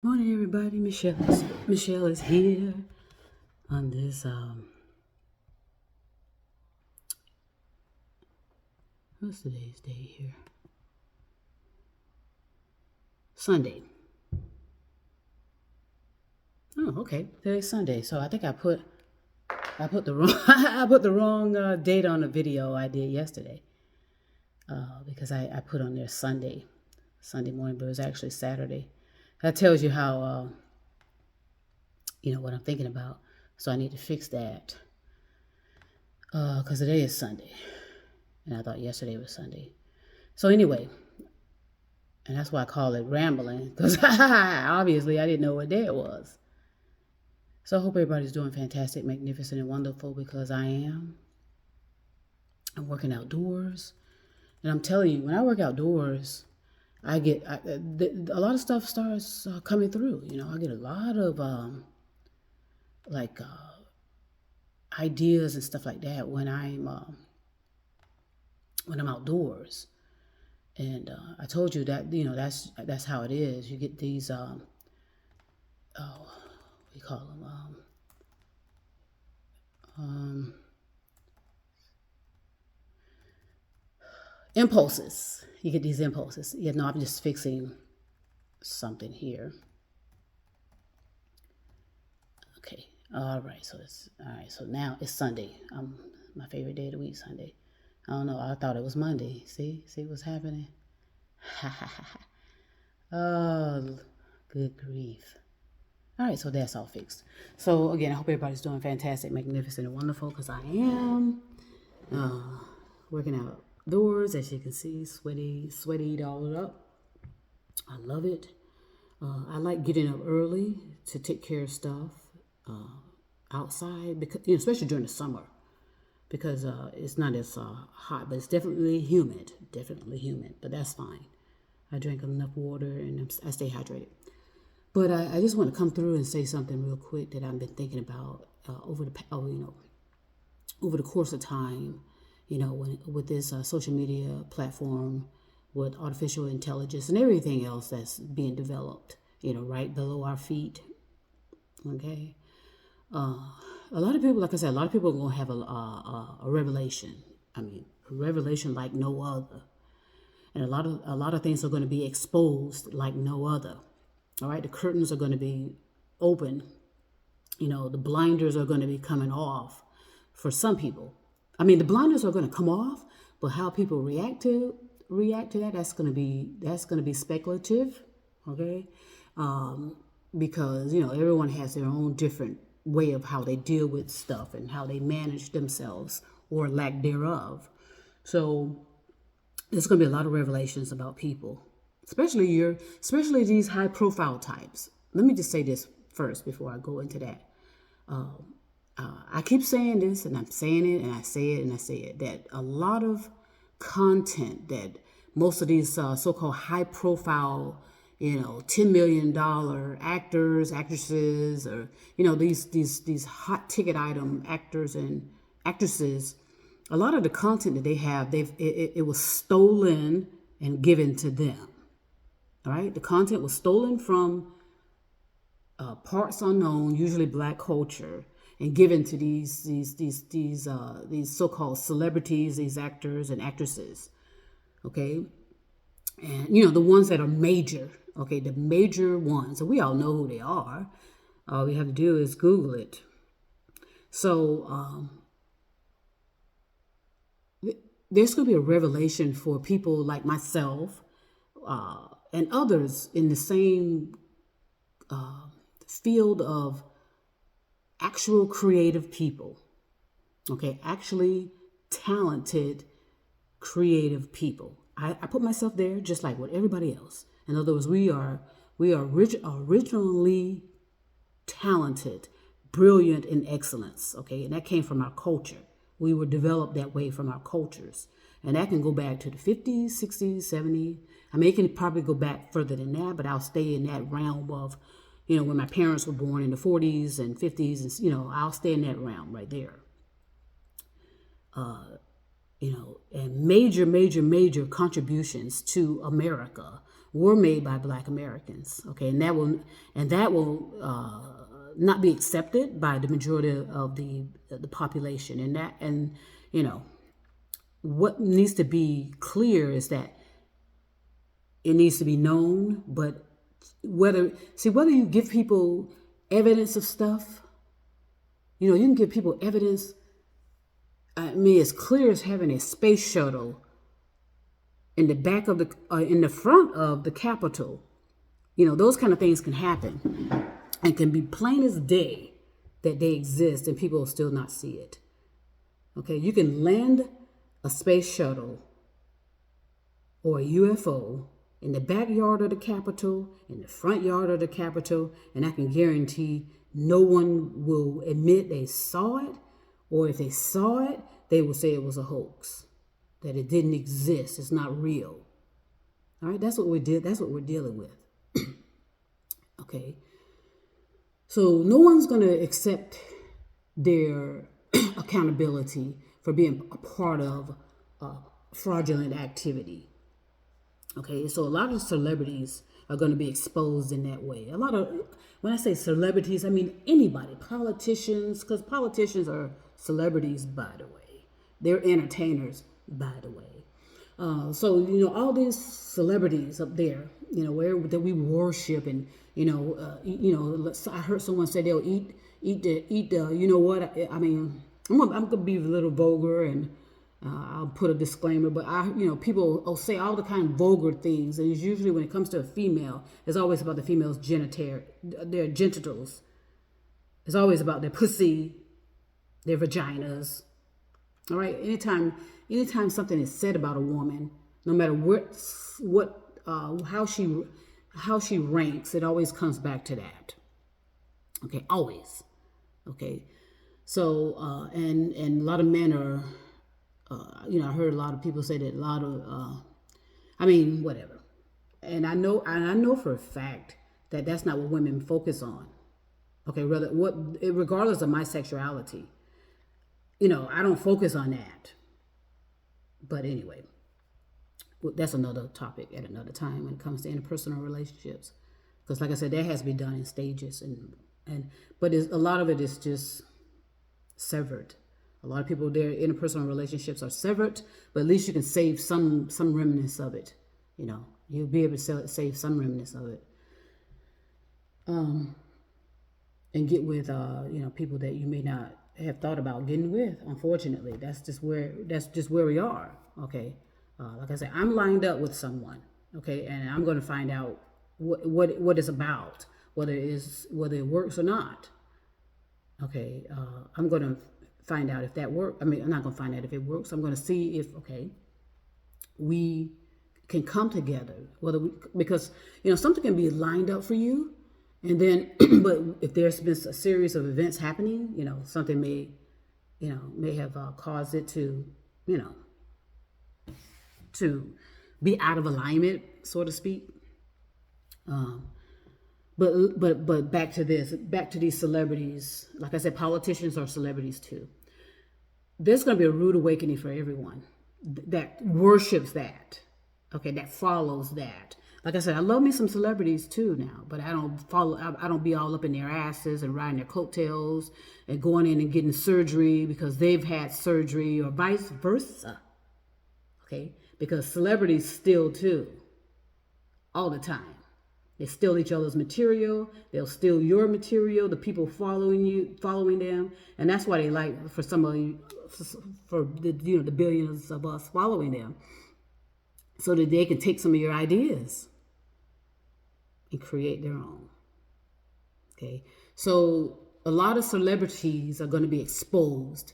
Morning, everybody. Michelle is here on this. What's today's day here? Sunday. Oh, okay. Today's Sunday. So I think I put the wrong I put the wrong date on the video I did yesterday because I put on there Sunday morning, but it was actually Saturday. That tells you how what I'm thinking about. So I need to fix that because today is Sunday, and I thought yesterday was Sunday. So anyway, and that's why I call it rambling, because obviously I didn't know what day it was. So I hope everybody's doing fantastic, magnificent, and wonderful, because I am. I'm working outdoors. And I'm telling you, when I work outdoors, a lot of stuff starts coming through. I get a lot of like ideas and stuff like that when I'm outdoors. And I told you that that's how it is. You get these we call them impulses. You get these impulses. I'm just fixing something here. Okay. All right. So now it's Sunday. My favorite day of the week, Sunday. I don't know. I thought it was Monday. See what's happening? Oh, good grief. All right, so that's all fixed. So again, I hope everybody's doing fantastic, magnificent, and wonderful, because I am working outdoors, as you can see, sweaty all up. I love it. I like getting up early to take care of stuff outside, because especially during the summer, because it's not as hot, but it's definitely humid. But that's fine. I drink enough water and I stay hydrated. But I just want to come through and say something real quick that I've been thinking about over the course of time. With this social media platform, with artificial intelligence and everything else that's being developed, right below our feet. Okay, a lot of people, like I said, are gonna have a revelation. I mean, a revelation like no other, and a lot of things are going to be exposed like no other. All right, the curtains are going to be open. The blinders are going to be coming off for some people. I mean, the blinders are going to come off, but how people react to that, that's going to be speculative. Okay, because everyone has their own different way of how they deal with stuff and how they manage themselves or lack thereof. So there's going to be a lot of revelations about people, especially these high profile types. Let me just say this first before I go into that. I keep saying this, and I'm saying it, and I say it, and I say it, that a lot of content that most of these so-called high profile, $10 million actors, actresses, or these hot ticket item actors and actresses, a lot of the content that they have, it was stolen and given to them. All right, the content was stolen from parts unknown, usually Black culture, and given to these so-called celebrities, these actors and actresses. Okay, and the ones that are major. Okay, the major ones, and we all know who they are. All we have to do is Google it. So there's going to be a revelation for people like myself and others in the same field of actual creative people. Okay, actually talented, creative people. I put myself there just like with everybody else. In other words, we are originally talented, brilliant in excellence. Okay, and that came from our culture. We were developed that way from our cultures. And that can go back to the 50s, 60s, 70s. I mean, it can probably go back further than that, but I'll stay in that realm of, when my parents were born in the 40s and 50s, and, I'll stay in that realm right there. And major contributions to America were made by Black Americans. Okay, and that will not be accepted by the majority of the population. And you know, what needs to be clear is that it needs to be known, but whether you give people evidence of stuff, you can give people evidence. I mean, it's clear as having a space shuttle in the back of in the front of the Capitol. Those kind of things can happen and can be plain as day that they exist and people will still not see it. Okay, you can land a space shuttle or a UFO in the backyard of the Capitol, in the front yard of the Capitol, and I can guarantee no one will admit they saw it, or if they saw it, they will say it was a hoax, that it didn't exist, it's not real. All right, that's what we're dealing with. Okay, so no one's going to accept their accountability for being a part of fraudulent activity. Okay, so a lot of celebrities are going to be exposed in that way. When I say celebrities, I mean anybody, politicians, because politicians are celebrities, by the way. They're entertainers, by the way. So all these celebrities up there, that we worship, and I heard someone say they'll eat the. You know what? I mean, I'm gonna be a little vulgar, and I'll put a disclaimer, but people will say all the kind of vulgar things, and it's usually when it comes to a female, it's always about the female's their genitals. It's always about their pussy, their vaginas. All right. Anytime something is said about a woman, no matter how she ranks, it always comes back to that. Okay, always. Okay, so and a lot of men are. I heard a lot of people say that whatever. And I know for a fact that that's not what women focus on. Okay, regardless of my sexuality, I don't focus on that. But anyway, that's another topic at another time when it comes to interpersonal relationships. Because like I said, that has to be done in stages, but a lot of it is just severed. A lot of people, their interpersonal relationships are severed, but at least you can save some remnants of it. You'll be able to save some remnants of it, and get with people that you may not have thought about getting with. Unfortunately, that's just where we are. Okay, like I said, I'm lined up with someone. Okay, and I'm going to find out what it's about, whether it works or not. Okay, I'm going to find out if that works. I'm not going to find out if it works. I'm going to see if we can come together. Because something can be lined up for you, and then but if there's been a series of events happening, something may have caused it to to be out of alignment, so to speak. But back to these celebrities. Like I said, politicians are celebrities too. There's going to be a rude awakening for everyone that worships that. Okay, that follows that. Like I said, I love me some celebrities too now, but I don't be all up in their asses and riding their coattails and going in and getting surgery because they've had surgery, or vice versa. Okay, because celebrities steal too, all the time. They steal each other's material. They'll steal your material, the people following them. And that's why they like, for the billions of us following them, so that they can take some of your ideas and create their own. Okay. So a lot of celebrities are going to be exposed.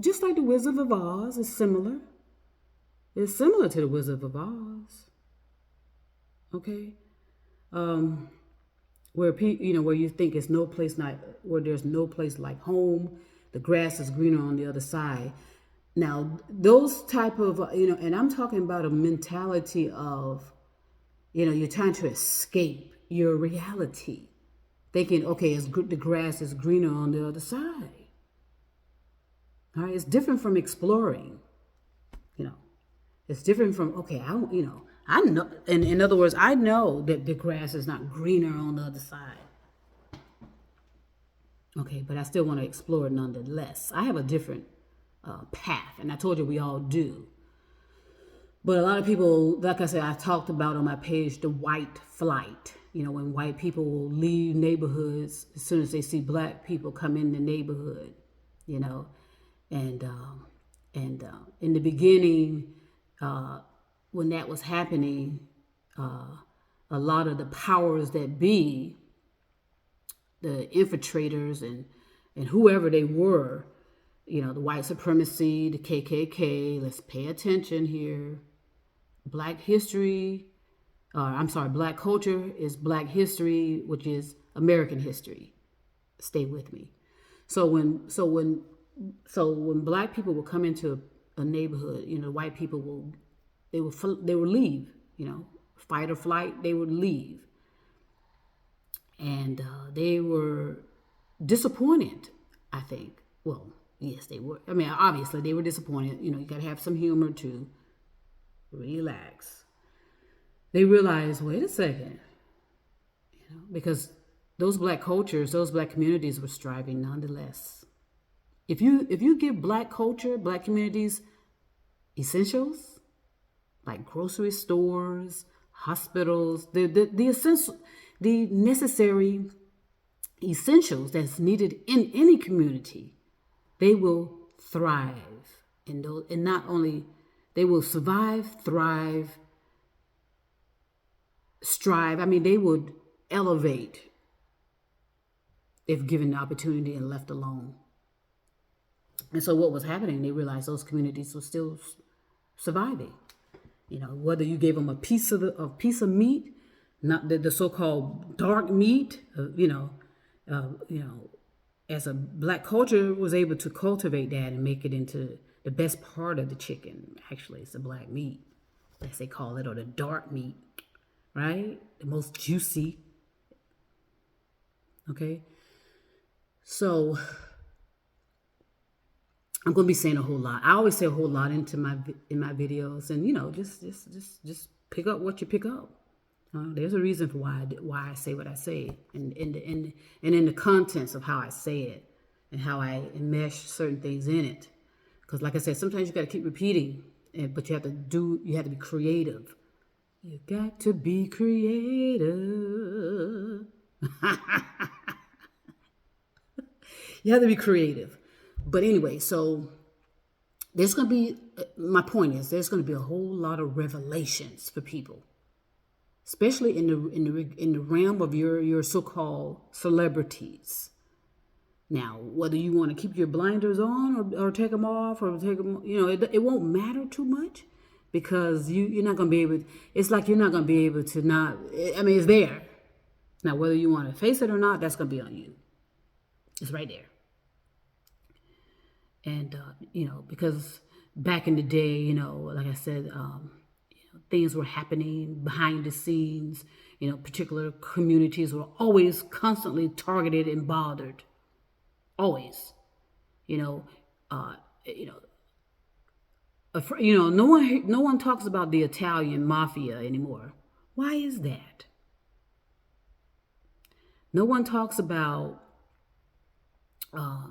Just like the Wizard of Oz is similar. It's similar to the Wizard of Oz. Okay. Where you think it's no place where there's no place like home, the grass is greener on the other side. Now, those type of, and I'm talking about a mentality of, you're trying to escape your reality, thinking, okay, the grass is greener on the other side. All right, it's different from exploring. It's different from, okay, I know, in other words, I know that the grass is not greener on the other side. Okay, but I still want to explore it nonetheless. I have a different path, and I told you we all do. But a lot of people, like I said, I talked about on my page the white flight. You know, when white people will leave neighborhoods as soon as they see black people come in the neighborhood. You know, and in the beginning, when that was happening, a lot of the powers that be, the infiltrators and whoever they were, you know, the white supremacy, the KKK. Let's pay attention here. Black history, Black culture is Black history, which is American history. Stay with me. So when Black people will come into a neighborhood, you know, white people will leave. You know, fight or flight, they would leave, and they were disappointed. I think. Well, yes, they were. I mean, obviously they were disappointed. You know, you got to have some humor too. Relax. They realized, wait a second, you know, because those Black cultures, those Black communities were striving nonetheless. If you give Black culture, Black communities essentials like grocery stores, hospitals, the essential, the necessary essentials that's needed in any community, they will thrive. And not only they will survive, thrive, strive. I mean, they would elevate if given the opportunity and left alone. And so what was happening, they realized those communities were still surviving. You know, whether you gave them a piece of meat, not the so-called dark meat, as a Black culture was able to cultivate that and make it into the best part of the chicken. Actually, it's the black meat, as they call it, or the dark meat, right? The most juicy. Okay, so I'm going to be saying a whole lot. I always say a whole lot in my videos, and you know, just pick up what you pick up. There's a reason for why I say what I say, and in the contents of how I say it, and how I enmesh certain things in it. Because, like I said, sometimes you got to keep repeating, but you have to be creative. You got to be creative. You have to be creative. But anyway, so there's going to be, my point is, there's going to be a whole lot of revelations for people, especially in the realm of your so-called celebrities. Now, whether you want to keep your blinders on or take them off or take them, you know, it won't matter too much, because you're not going to be able. It's like you're not going to be able to not. I mean, it's there. Now, whether you want to face it or not, that's going to be on you. It's right there. And, you know, because back in the day, you know, like I said, things were happening behind the scenes. You know, particular communities were always constantly targeted and bothered. Always. No one talks about the Italian mafia anymore. Why is that? No one talks about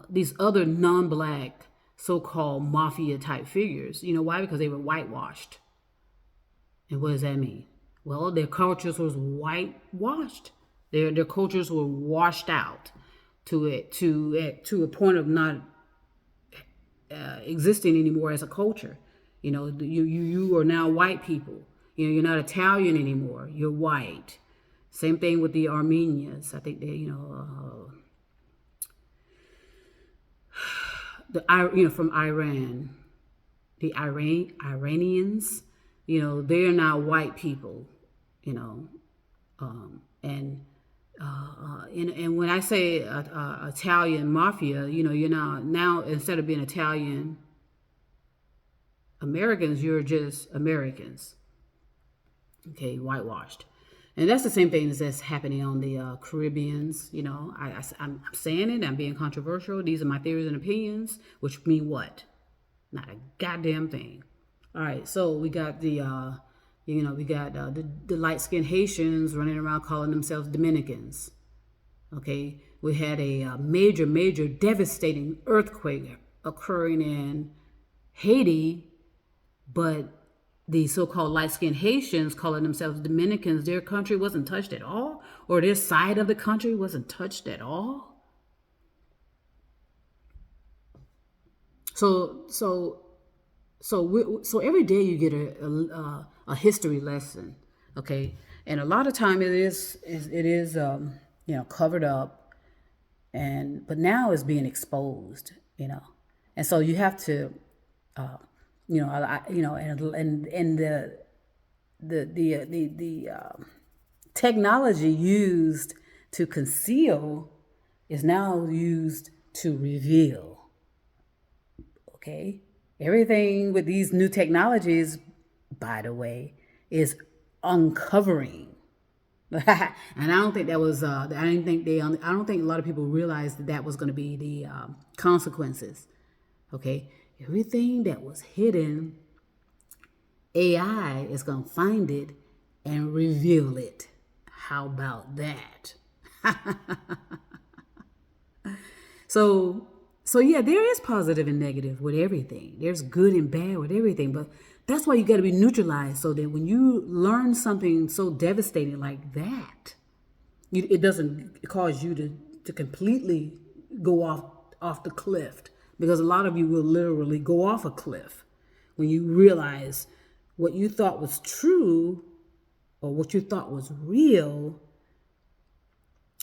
these other non-black so-called mafia type figures. You know why? Because they were whitewashed. And what does that mean? Well, their cultures was whitewashed. Their cultures were washed out to a point of not existing anymore as a culture. You know, you are now white people. You know, you're not Italian anymore. You're white. Same thing with the Armenians. I think they, from Iran, the Iranians. You know, they're now white people. You know, and when I say Italian mafia, you know, you're now instead of being Italian Americans, you're just Americans. Okay, whitewashed. And that's the same thing that's happening on the Caribbeans. You know, I'm saying it. I'm being controversial. These are my theories and opinions, which mean what? Not a goddamn thing. All right, so we got the You know, we got the light-skinned Haitians running around calling themselves Dominicans. Okay, we had a major, major devastating earthquake occurring in Haiti, but the so-called light-skinned Haitians calling themselves Dominicans, their country wasn't touched at all, or their side of the country wasn't touched at all. So every day you get a history lesson, okay, and a lot of time it is covered up, but now it's being exposed, and so you have to, and the technology used to conceal is now used to reveal. Okay, everything with these new technologies, by the way, is uncovering. And I don't think that was. I don't think a lot of people realized that was going to be the consequences. Okay, everything that was hidden, AI is going to find it and reveal it. How about that? So yeah, there is positive and negative with everything. There's good and bad with everything, but that's why you got to be neutralized, so that when you learn something so devastating like that, it doesn't cause you to completely go off the cliff, because a lot of you will literally go off a cliff when you realize what you thought was true, or what you thought was real,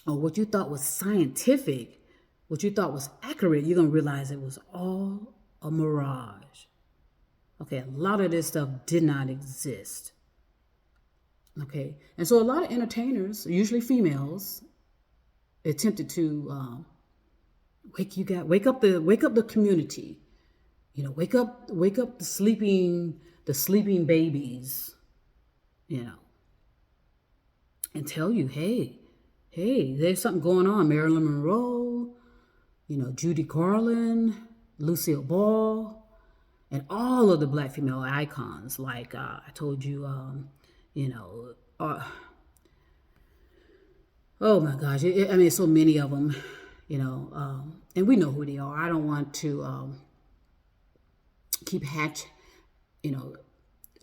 or what you thought was scientific, what you thought was accurate. You're going to realize it was all a mirage. Okay, a lot of this stuff did not exist. Okay, and so a lot of entertainers, usually females, attempted to wake up the community. Wake up the sleeping babies. And tell you, hey, there's something going on. Marilyn Monroe, Judy Garland, Lucille Ball, and all of the black female icons, like I told you, oh my gosh, it's so many of them, and we know who they are. I don't want to keep I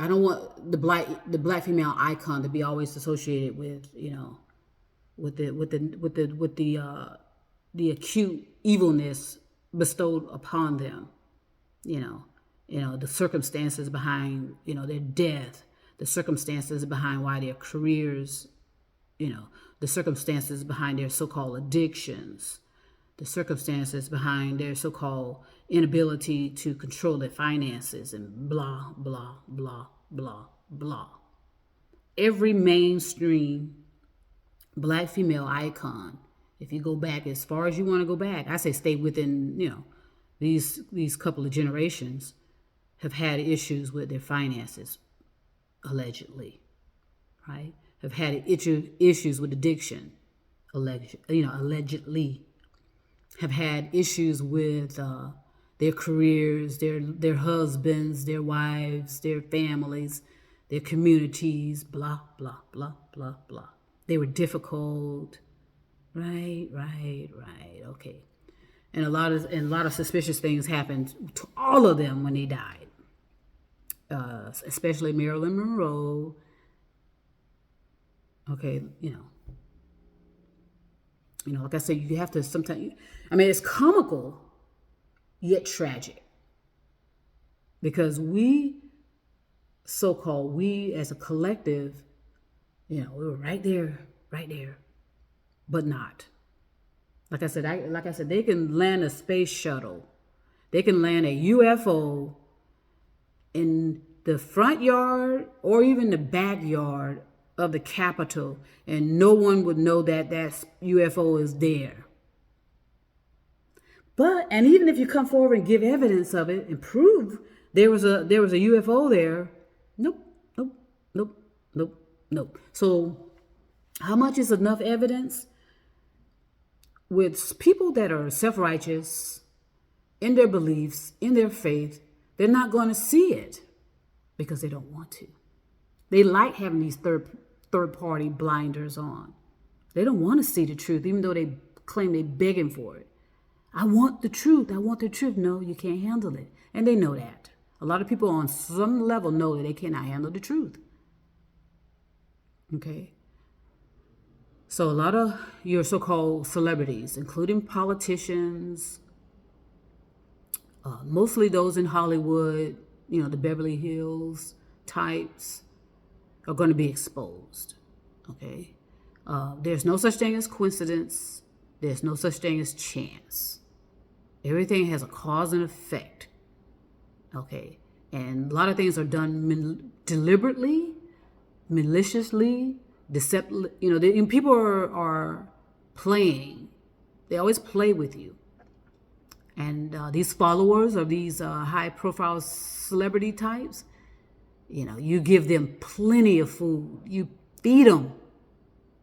don't want the black female icon to be always associated with, with the acute evilness bestowed upon them, the circumstances behind, their death, the circumstances behind why their careers, the circumstances behind their so-called addictions, the circumstances behind their so-called inability to control their finances, and blah, blah, blah, blah, blah. Every mainstream black female icon, if you go back as far as you want to go back, I say stay within, these couple of generations, have had issues with their finances, allegedly, right? Have had issues with addiction, allegedly. Have had issues with their careers, their husbands, their wives, their families, their communities, blah, blah, blah, blah, blah. They were difficult, right, okay. And a lot of suspicious things happened to all of them when they died, especially Marilyn Monroe. Okay, like I said, you have to sometimes. It's comical, yet tragic, because we as a collective, we were right there, but not. Like I said, they can land a space shuttle, they can land a UFO in the front yard or even the backyard of the Capitol, and no one would know that UFO is there. And even if you come forward and give evidence of it and prove there was a UFO there, nope. So how much is enough evidence? With people that are self-righteous in their beliefs, in their faith, they're not going to see it because they don't want to. They like having these third party blinders on. They don't want to see the truth, even though they claim they're begging for it. I want the truth. I want the truth. No, you can't handle it. And they know that. A lot of people on some level know that they cannot handle the truth. Okay? So a lot of your so-called celebrities, including politicians, mostly those in Hollywood, the Beverly Hills types, are going to be exposed. Okay? There's no such thing as coincidence. There's no such thing as chance. Everything has a cause and effect. Okay? And a lot of things are done deliberately, maliciously, deceptively. And people are playing. They always play with you. And these followers of these high-profile celebrity types, you give them plenty of food. You feed them.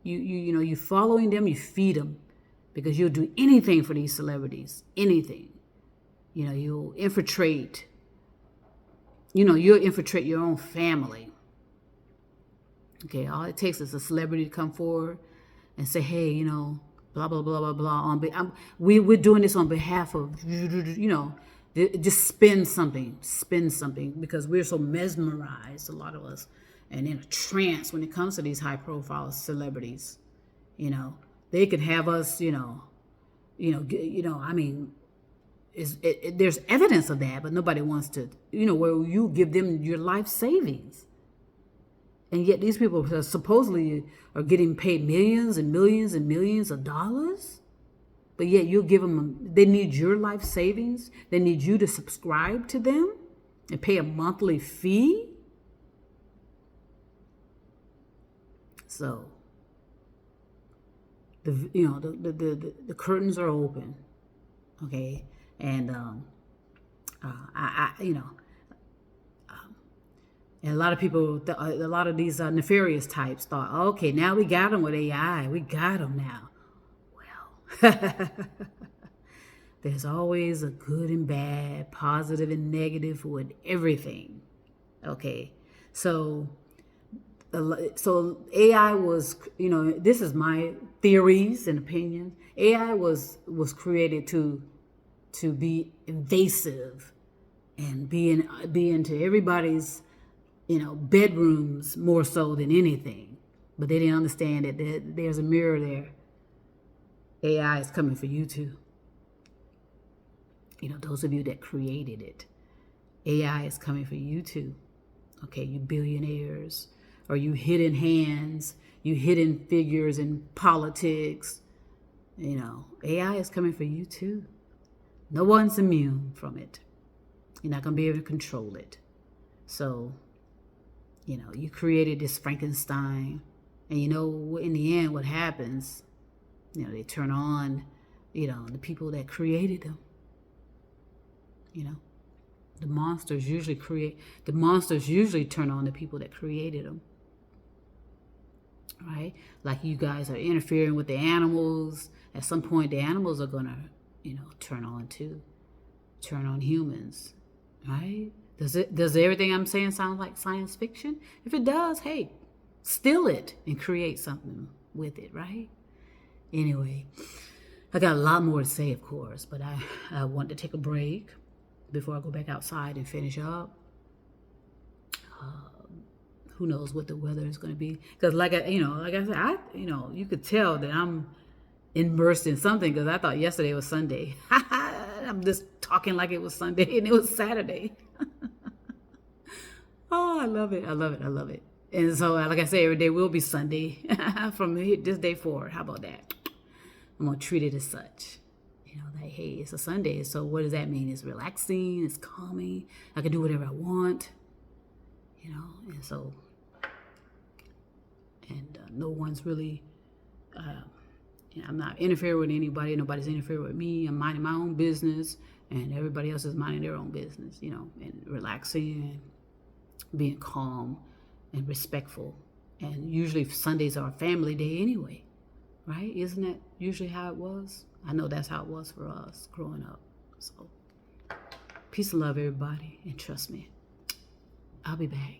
You following them, you feed them, because you'll do anything for these celebrities. Anything. You'll infiltrate. You'll infiltrate your own family. Okay, all it takes is a celebrity to come forward and say, hey, blah, blah, blah, blah, blah. We're doing this on behalf of, just spin something, because we're so mesmerized, a lot of us, and in a trance when it comes to these high-profile celebrities. They can have us, there's evidence of that, but nobody wants to, where you give them your life savings. And yet these people supposedly are getting paid millions and millions and millions of dollars. But yet you'll give them, they need your life savings. They need you to subscribe to them and pay a monthly fee. So, the curtains are open. Okay. And, and a lot of people, a lot of these nefarious types thought, okay, now we got them with AI. We got them now. Well, there's always a good and bad, positive and negative with everything. Okay, so AI was, this is my theories and opinions. AI was created to be invasive and be into everybody's bedrooms more so than anything. But they didn't understand that there's a mirror there. AI is coming for you too. Those of you that created it. AI is coming for you too. Okay, you billionaires, or you hidden hands, you hidden figures in politics. AI is coming for you too. No one's immune from it. You're not going to be able to control it. So, you created this Frankenstein, and in the end what happens, they turn on, the people that created them. The monsters usually turn on the people that created them. Right? Like you guys are interfering with the animals. At some point the animals are going to, turn on humans. Right? Does everything I'm saying sound like science fiction? If it does, hey, steal it and create something with it, right? Anyway, I got a lot more to say, of course, but I want to take a break before I go back outside and finish up. Who knows what the weather is going to be? Because like I said, you could tell that I'm immersed in something, because I thought yesterday was Sunday. I'm just talking like it was Sunday and it was Saturday. Oh, I love it. I love it. I love it. And so, like I say, every day will be Sunday from this day forward. How about that? I'm going to treat it as such. Like, hey, it's a Sunday. So what does that mean? It's relaxing. It's calming. I can do whatever I want. And so, and no one's really, I'm not interfering with anybody. Nobody's interfering with me. I'm minding my own business, and everybody else is minding their own business, and relaxing and being calm and respectful. And usually Sundays are a family day anyway, right? Isn't that usually how it was? I know that's how it was for us growing up. So peace and love, everybody, and trust me, I'll be back.